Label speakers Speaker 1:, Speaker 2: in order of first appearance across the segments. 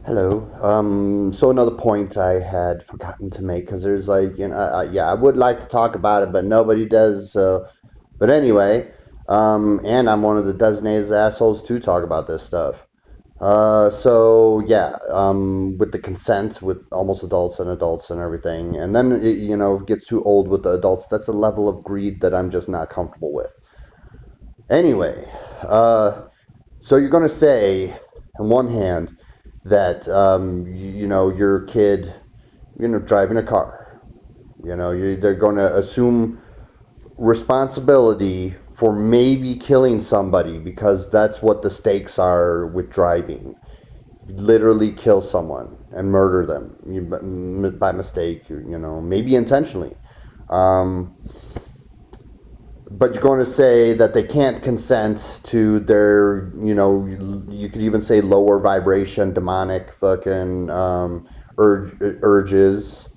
Speaker 1: Hello. So another point I had forgotten to make because there's yeah, I would like to talk about it, but nobody does. But anyway, and I'm one of the designated assholes to talk about this stuff. So yeah, with the consent with almost adults and everything, and then it gets too old with the adults. That's a level of greed that I'm just not comfortable with. Anyway, so you're gonna say, on one hand, that your kid, driving a car. They're going to assume responsibility for maybe killing somebody because that's what the stakes are with driving. Literally kill someone and murder them by mistake, maybe intentionally. Um, but you're going to say that they can't consent to their, you could even say lower vibration, demonic fucking urges.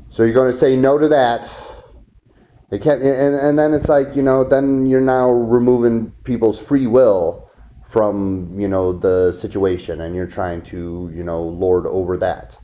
Speaker 1: So you're going to say no to that. They can't, and then it's like, then you're now removing people's free will from, the situation, and you're trying to, lord over that.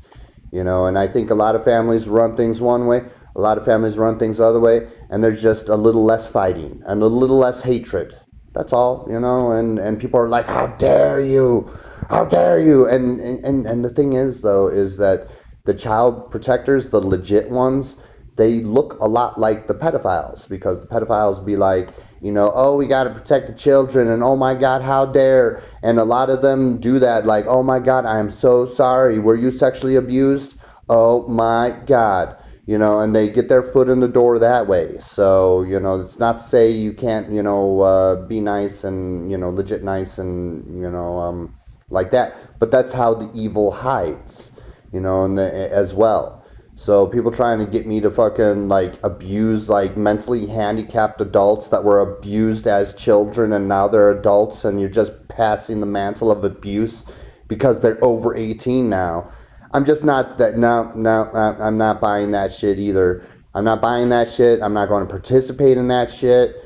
Speaker 1: And I think a lot of families run things one way, a lot of families run things the other way, and there's just a little less fighting and a little less hatred. That's all, and people are like, how dare you? How dare you? And the thing is, though, is that the child protectors, the legit ones, they look a lot like the pedophiles because the pedophiles be like, oh, we got to protect the children, and oh my God, how dare. And a lot of them do that, like, oh my God, I am so sorry. Were you sexually abused? Oh my God. And they get their foot in the door that way. So, it's not to say you can't, be nice and, legit nice and, like that. But that's how the evil hides, as well. So people trying to get me to fucking like abuse like mentally handicapped adults that were abused as children and now they're adults and you're just passing the mantle of abuse because they're over 18 now. I'm just not that. No, I'm not buying that shit either. I'm not buying that shit. I'm not going to participate in that shit.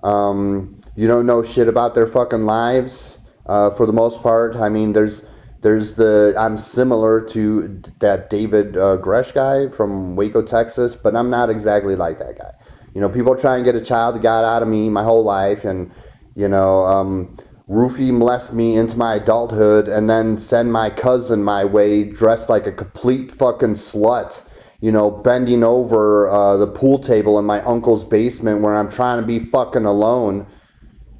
Speaker 1: You don't know shit about their fucking lives for the most part. I mean, I'm similar to that David Gresh guy from Waco, Texas, but I'm not exactly like that guy. People try and get a child of God out of me my whole life, and roofie molest me into my adulthood, and then send my cousin my way dressed like a complete fucking slut. Bending over the pool table in my uncle's basement where I'm trying to be fucking alone.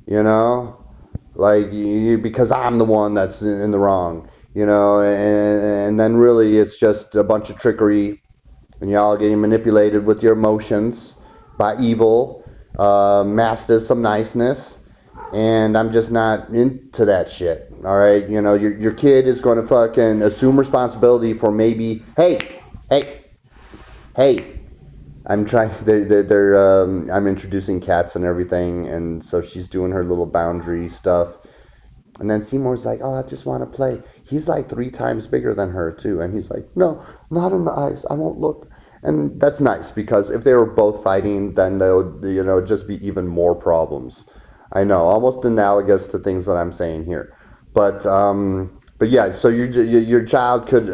Speaker 1: You know, like because I'm the one that's in the wrong, and then really it's just a bunch of trickery, and y'all getting manipulated with your emotions by evil, masked as some niceness, and I'm just not into that shit. All right, your kid is going to fucking assume responsibility for maybe, hey, hey. I'm trying. I'm introducing cats and everything, and so she's doing her little boundary stuff. And then Seymour's like, "Oh, I just want to play." He's like 3 times bigger than her too, and he's like, "No, not in the eyes. I won't look." And that's nice because if they were both fighting, then they'll just be even more problems. I know, almost analogous to things that I'm saying here, but yeah. So your child could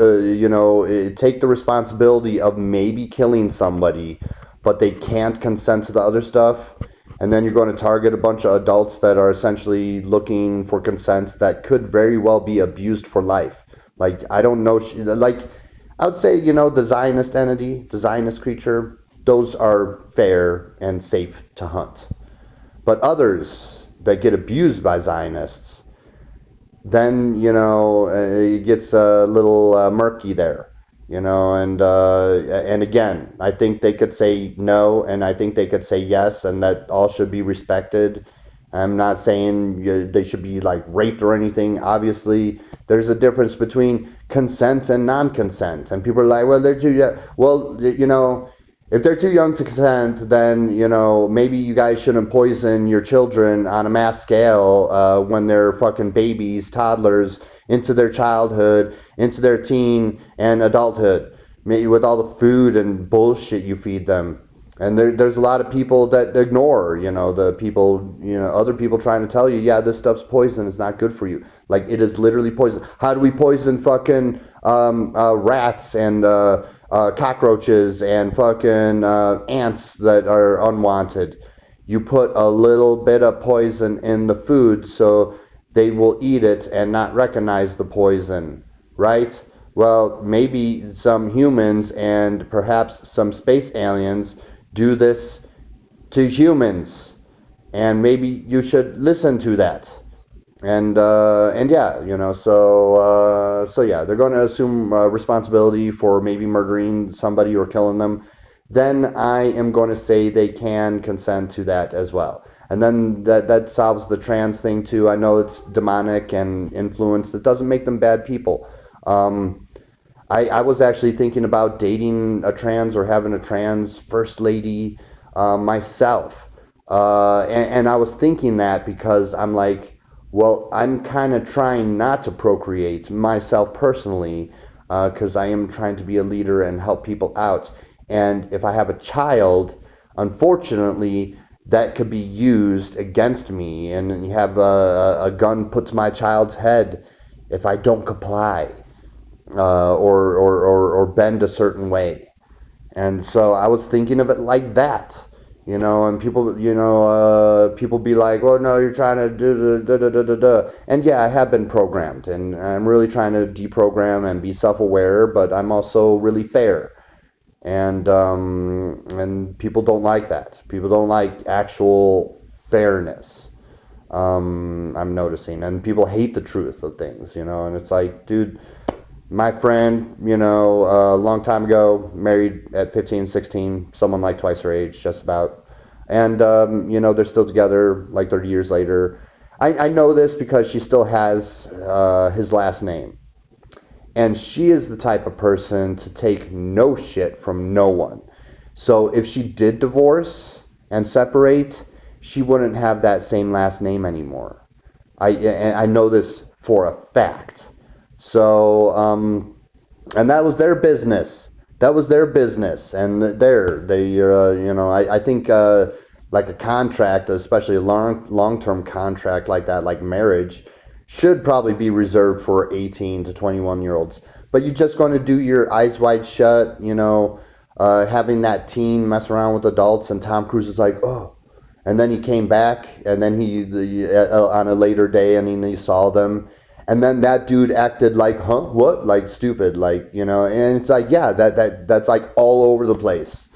Speaker 1: take the responsibility of maybe killing somebody, but they can't consent to the other stuff, and then you're going to target a bunch of adults that are essentially looking for consent that could very well be abused for life. Like I don't know, like I would say the Zionist entity, the Zionist creature, those are fair and safe to hunt. But others that get abused by Zionists, then it gets a little murky there. And again, I think they could say no, and I think they could say yes, and that all should be respected. I'm not saying they should be like raped or anything. Obviously, there's a difference between consent and non-consent, and people are like, well, they're too young. Well, if they're too young to consent, then maybe you guys shouldn't poison your children on a mass scale when they're fucking babies, toddlers, into their childhood, into their teen and adulthood, maybe with all the food and bullshit you feed them. And there's a lot of people that ignore, the people, other people trying to tell you, yeah, this stuff's poison. It's not good for you. Like, it is literally poison. How do we poison fucking rats and cockroaches and fucking ants that are unwanted? You put a little bit of poison in the food so they will eat it and not recognize the poison, right? Well, maybe some humans and perhaps some space aliens do this to humans, and maybe you should listen to that. And yeah, so yeah, they're going to assume responsibility for maybe murdering somebody or killing them. Then I am going to say they can consent to that as well. And then that solves the trans thing too. I know it's demonic and influenced. It doesn't make them bad people. I was actually thinking about dating a trans or having a trans first lady myself. And I was thinking that because I'm like, well, I'm kind of trying not to procreate myself personally because I am trying to be a leader and help people out. And if I have a child, unfortunately, that could be used against me. And you have a gun put to my child's head if I don't comply or bend a certain way. And so I was thinking of it like that, and people, people be like, well, no, you're trying to do da da da da da. And yeah, I have been programmed, and I'm really trying to deprogram and be self-aware, but I'm also really fair. And people don't like that. People don't like actual fairness. I'm noticing, and people hate the truth of things, and it's like, dude, my friend, a long time ago, married at 15, 16, someone like twice her age, just about. And, they're still together like 30 years later. I know this because she still has his last name. And she is the type of person to take no shit from no one. So if she did divorce and separate, she wouldn't have that same last name anymore. I know this for a fact. So, and that was their business. That was their business. And I think like a contract, especially a long-term contract like that, like marriage, should probably be reserved for 18 to 21-year-olds. But you're just going to do your eyes wide shut, having that teen mess around with adults, and Tom Cruise is like, oh. And then he came back, and then on a later day, and he saw them. And then that dude acted like, huh, what? Like stupid, and it's like, yeah, that's like all over the place.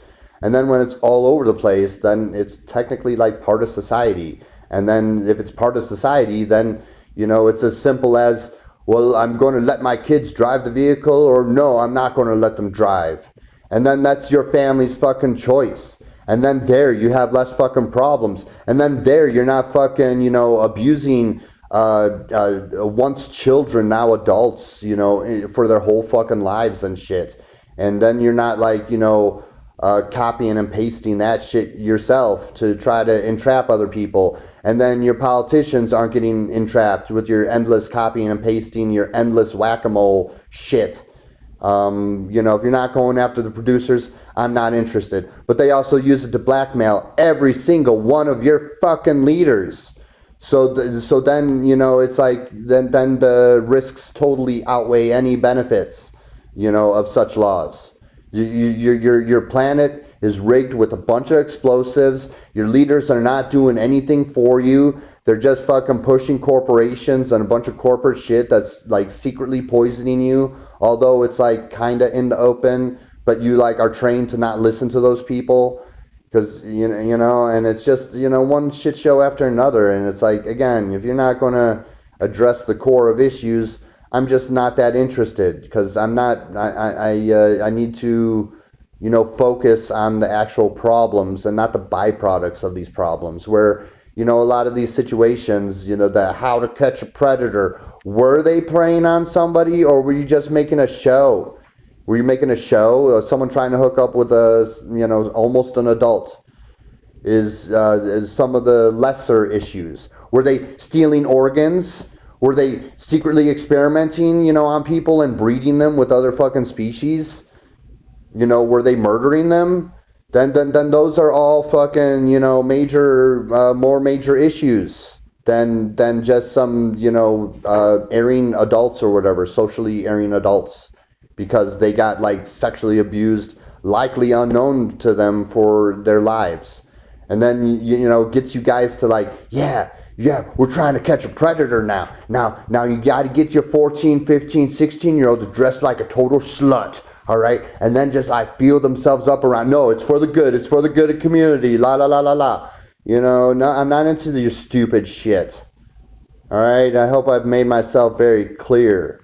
Speaker 1: And then when it's all over the place, then it's technically like part of society. And then if it's part of society, then, it's as simple as, well, I'm going to let my kids drive the vehicle, or no, I'm not going to let them drive. And then that's your family's fucking choice. And then there you have less fucking problems. And then there you're not fucking, abusing once children, now adults, for their whole fucking lives and shit. And then you're not like, copying and pasting that shit yourself to try to entrap other people. And then your politicians aren't getting entrapped with your endless copying and pasting, your endless whack-a-mole shit. If you're not going after the producers, I'm not interested. But they also use it to blackmail every single one of your fucking leaders. So then, it's like, then the risks totally outweigh any benefits, of such laws. Your planet is rigged with a bunch of explosives. Your leaders are not doing anything for you. They're just fucking pushing corporations and a bunch of corporate shit that's like secretly poisoning you. Although it's like kind of in the open, but you like are trained to not listen to those people. Because, and it's just, one shit show after another. And it's like, again, if you're not going to address the core of issues, I'm just not that interested. Because I'm not, I need to, focus on the actual problems and not the byproducts of these problems. Where, a lot of these situations, the how to catch a predator, were they preying on somebody, or were you just making a show? Were you making a show? Someone trying to hook up with almost an adult is some of the lesser issues. Were they stealing organs? Were they secretly experimenting, on people and breeding them with other fucking species? Were they murdering them? then those are all fucking, major, more major issues than just some, erring adults or whatever, socially erring adults, because they got like sexually abused, likely unknown to them for their lives. And then, gets you guys to like, yeah, we're trying to catch a predator now. Now you got to get your 14, 15, 16-year-old to dress like a total slut. All right. And then just feel themselves up around. No, it's for the good. It's for the good of the community. La, la, la, la, la. No, I'm not into your stupid shit. All right. I hope I've made myself very clear.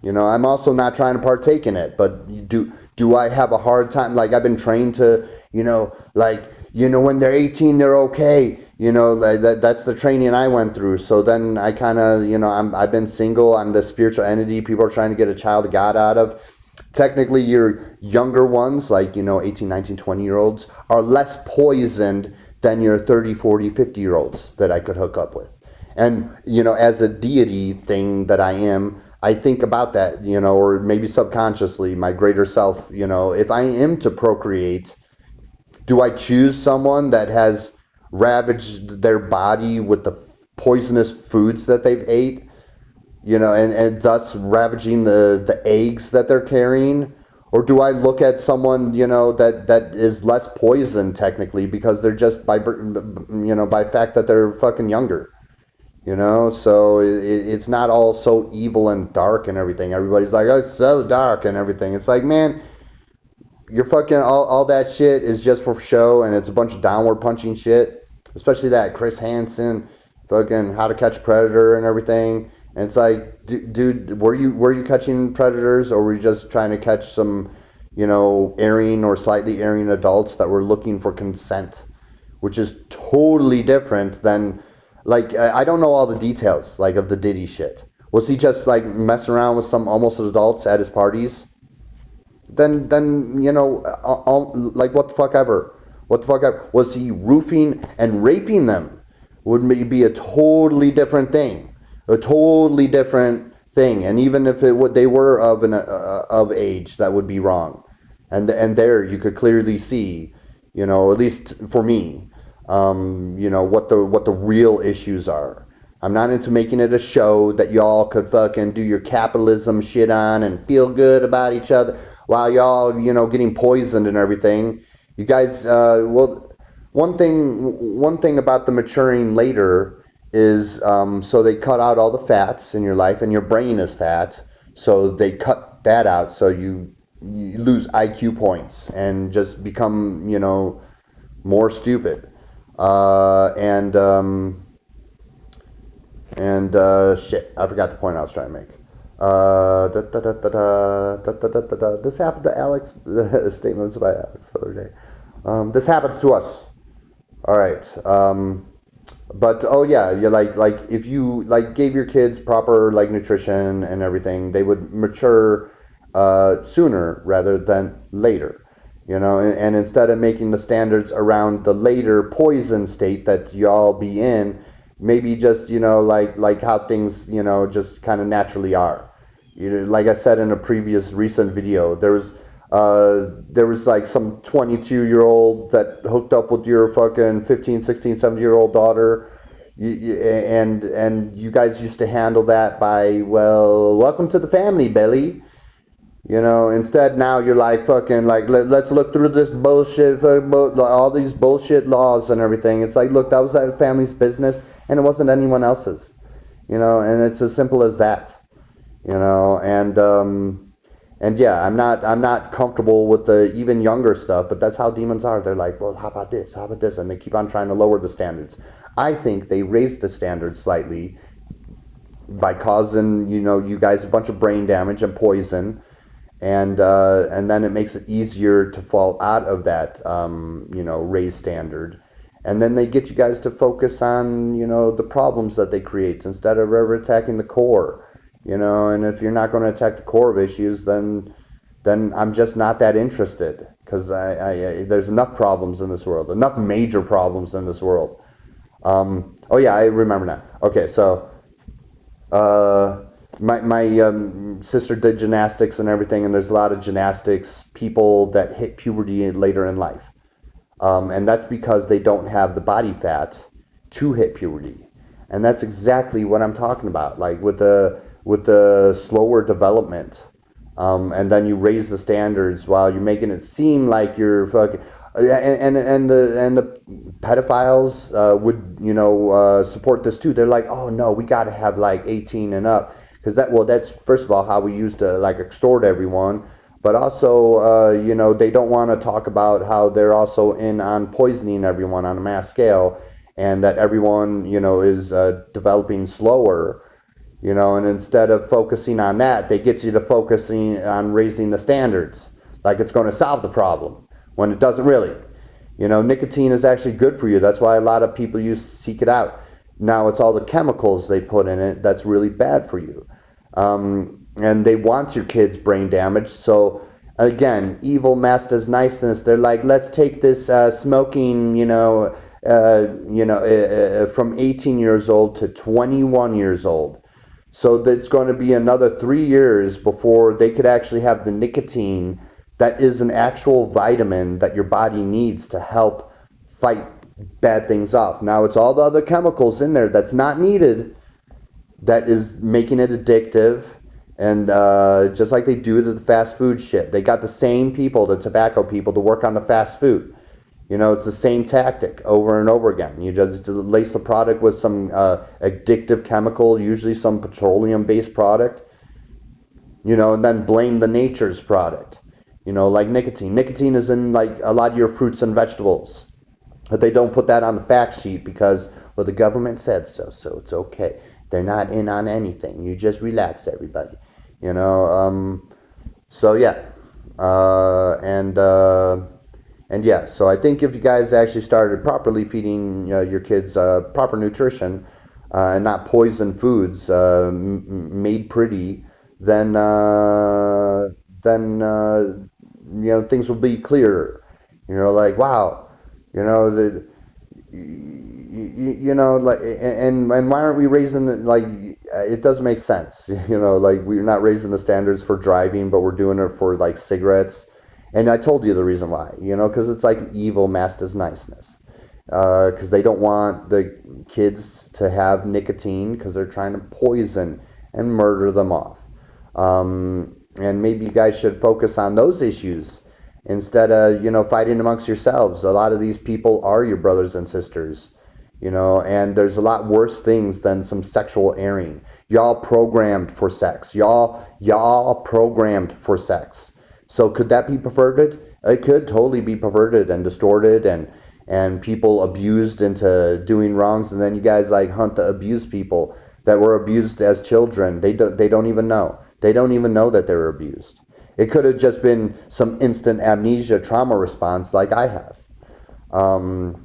Speaker 1: I'm also not trying to partake in it, but do I have a hard time? Like, I've been trained to, when they're 18, they're okay. Like that's the training I went through. So then I kind of, I've been single. I'm the spiritual entity people are trying to get a child of God out of. Technically, your younger ones, like, 18, 19, 20-year-olds, are less poisoned than your 30, 40, 50-year-olds that I could hook up with. And, as a deity thing that I am, I think about that, or maybe subconsciously, my greater self, if I am to procreate, do I choose someone that has ravaged their body with the poisonous foods that they've ate, and thus ravaging the eggs that they're carrying? Or do I look at someone, that is less poison technically because they're just by fact that they're fucking younger? So it's not all so evil and dark and everything. Everybody's like, oh, it's so dark and everything. It's like, man, you're fucking, all that shit is just for show, and it's a bunch of downward punching shit. Especially that Chris Hansen, fucking How to Catch a Predator and everything. And it's like, dude, were you catching predators, or were you just trying to catch some, erring or slightly erring adults that were looking for consent, which is totally different than. Like, I don't know all the details, like, of the Diddy shit. Was he just, like, messing around with some almost adults at his parties? Then like, what the fuck ever? What the fuck ever? Was he roofing and raping them? Would be a totally different thing. A totally different thing. And even if they were of age, that would be wrong. And there you could clearly see, at least for me, what the real issues are. I'm not into making it a show that y'all could fucking do your capitalism shit on and feel good about each other while y'all, getting poisoned and everything. You guys, one thing about the maturing later is, so they cut out all the fats in your life, and your brain is fat, so they cut that out, so you lose IQ points and just become, more stupid. Shit, I forgot the point I was trying to make. This happened to Alex. Statements by Alex the other day. This happens to us. All right. But oh yeah, you like if you gave your kids proper nutrition and everything, they would mature sooner rather than later. And instead of making the standards around the later poison state that y'all be in, maybe just, like how things, just kind of naturally are. Like I said in a previous recent video, there was like some 22-year-old that hooked up with your fucking 15, 16, 17-year-old daughter. And you guys used to handle that by, well, welcome to the family, Billy. Instead now you're like, fucking, like, let's look through this bullshit, all these bullshit laws and everything. It's like, look, that was that family's business, and it wasn't anyone else's, and it's as simple as that, and yeah, I'm not comfortable with the even younger stuff, but that's how demons are. They're like, well, how about this, and they keep on trying to lower the standards. I think they raised the standards slightly by causing, you guys a bunch of brain damage and poison. And then it makes it easier to fall out of that, raised standard. And then they get you guys to focus on, the problems that they create instead of ever attacking the core, and if you're not going to attack the core of issues, then I'm just not that interested, because I there's enough problems in this world, enough major problems in this world. Oh yeah, I remember now. Okay, so, My sister did gymnastics and everything, and there's a lot of gymnastics people that hit puberty later in life. And that's because they don't have the body fat to hit puberty. And that's exactly what I'm talking about. Like with the slower development, and then you raise the standards while you're making it seem like you're fucking. And the pedophiles would support this too. They're like, oh no, we got to have like 18 and up, because that's first of all how we used to like extort everyone. But also, they don't want to talk about how they're also in on poisoning everyone on a mass scale, and that everyone, is developing slower, and instead of focusing on that, they get you to focusing on raising the standards, like it's going to solve the problem, when it doesn't really. Nicotine is actually good for you. That's why a lot of people seek it out. Now it's all the chemicals they put in it that's really bad for you. And they want your kids brain damaged. So again, evil masked as niceness. They're like, let's take this smoking, from 18 years old to 21 years old. So that's going to be another 3 years before they could actually have the nicotine that is an actual vitamin that your body needs to help fight bad things off. Now it's all the other chemicals in there that's not needed that is making it addictive. And just like they do to the fast food shit, they got the same people, the tobacco people, to work on the fast food. It's the same tactic over and over again. You just lace the product with some addictive chemical, usually some petroleum-based product, and then blame the nature's product, like nicotine. Nicotine is in like a lot of your fruits and vegetables. But they don't put that on the fact sheet because, well, the government said so it's okay. They're not in on anything. You just relax, everybody. So yeah. And yeah, so I think if you guys actually started properly feeding your kids proper nutrition and not poison foods made pretty, then things will be clearer. Like, wow, like, and why aren't we raising the, like, it doesn't make sense, like we're not raising the standards for driving, but we're doing it for like cigarettes. And I told you the reason why, because it's like evil masked as niceness, because they don't want the kids to have nicotine because they're trying to poison and murder them off. And maybe you guys should focus on those issues instead of, fighting amongst yourselves. A lot of these people are your brothers and sisters, and there's a lot worse things than some sexual erring. Y'all programmed for sex. Y'all programmed for sex. So could that be perverted? It could totally be perverted and distorted and people abused into doing wrongs. And then you guys like hunt the abused people that were abused as children. They don't even know. They don't even know that they were abused. It could have just been some instant amnesia trauma response like I have. And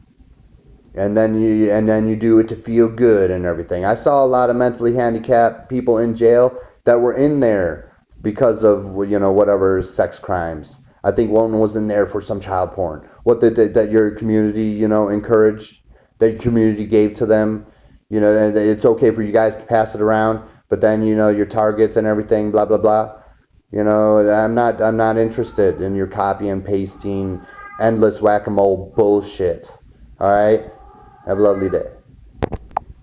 Speaker 1: then you do it to feel good and everything. I saw a lot of mentally handicapped people in jail that were in there because of, whatever sex crimes. I think one was in there for some child porn. What that your community, encouraged, that your community gave to them. And it's okay for you guys to pass it around, but then, your targets and everything, blah, blah, blah. I'm not interested in your copy and pasting, endless whack-a-mole bullshit. All right? Have a lovely day.